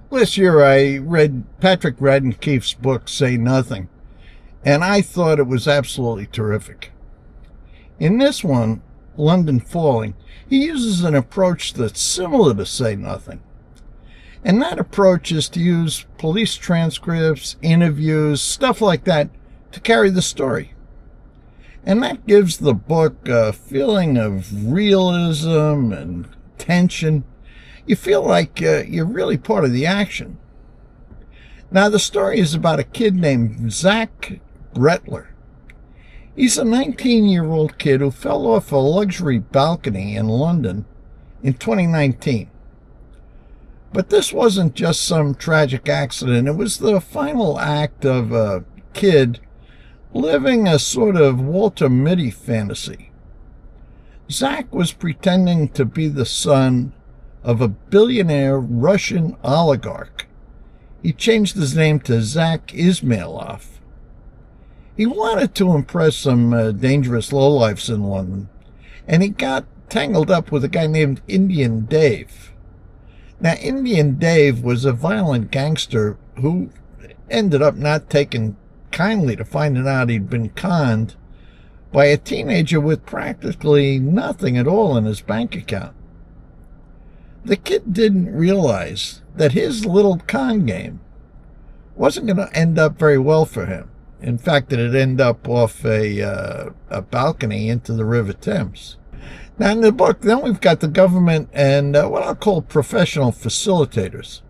Last year I read Patrick Radden Keefe's book, Say Nothing, and I thought it was absolutely terrific. In this one, London Falling, he uses an approach that's similar to Say Nothing. And that approach is to use police transcripts, interviews, stuff like that to carry the story. And that gives the book a feeling of realism and tension. You feel like you're really part of the action. Now, the story is about a kid named Zach Brettler. He's a 19-year-old kid who fell off a luxury balcony in London in 2019. But this wasn't just some tragic accident. It was the final act of a kid living a sort of Walter Mitty fantasy. Zach was pretending to be the son of a billionaire Russian oligarch. He changed his name to Zach Ismailov. He wanted to impress some dangerous lowlifes in London, and he got tangled up with a guy named Indian Dave. Now, Indian Dave was a violent gangster who ended up not taking kindly to finding out he'd been conned by a teenager with practically nothing at all in his bank account. The kid didn't realize that his little con game wasn't going to end up very well for him. In fact, it'd end up off a balcony into the River Thames. Now, in the book, then we've got the government and what I'll call professional facilitators.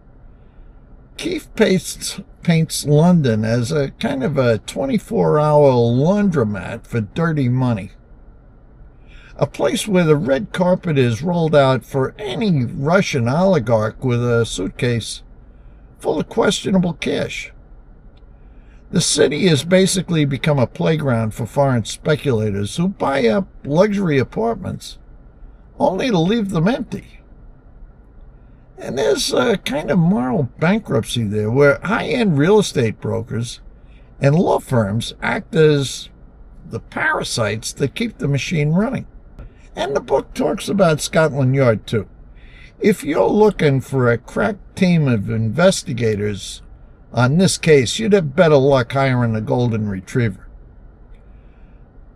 Keefe paints London as a kind of a 24-hour laundromat for dirty money. A place where the red carpet is rolled out for any Russian oligarch with a suitcase full of questionable cash. The city has basically become a playground for foreign speculators who buy up luxury apartments only to leave them empty. And there's a kind of moral bankruptcy there where high-end real estate brokers and law firms act as the parasites that keep the machine running. And the book talks about Scotland Yard, too. If you're looking for a crack team of investigators on this case, you'd have better luck hiring a golden retriever.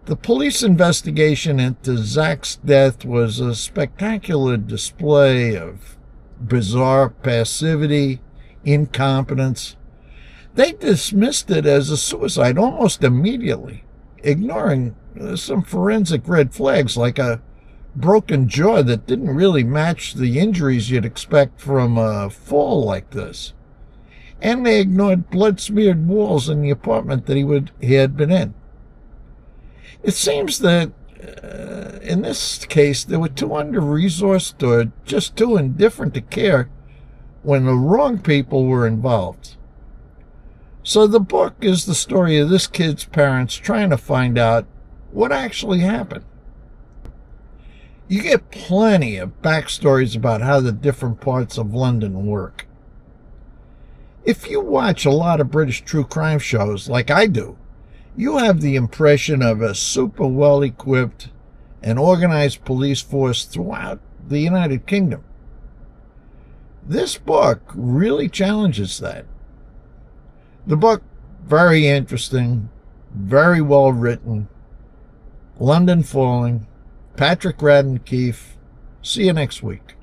The police investigation into Zach's death was a spectacular display of bizarre passivity, incompetence. They dismissed it as a suicide almost immediately, ignoring some forensic red flags like a broken jaw that didn't really match the injuries you'd expect from a fall like this. And they ignored blood-smeared walls in the apartment that he had been in. It seems that in this case, they were too under-resourced or just too indifferent to care when the wrong people were involved. So the book is the story of this kid's parents trying to find out what actually happened. You get plenty of backstories about how the different parts of London work. If you watch a lot of British true crime shows like I do, you have the impression of a super well-equipped and organized police force throughout the United Kingdom. This book really challenges that. The book, very interesting, very well written. London Falling, Patrick Radden Keefe. See you next week.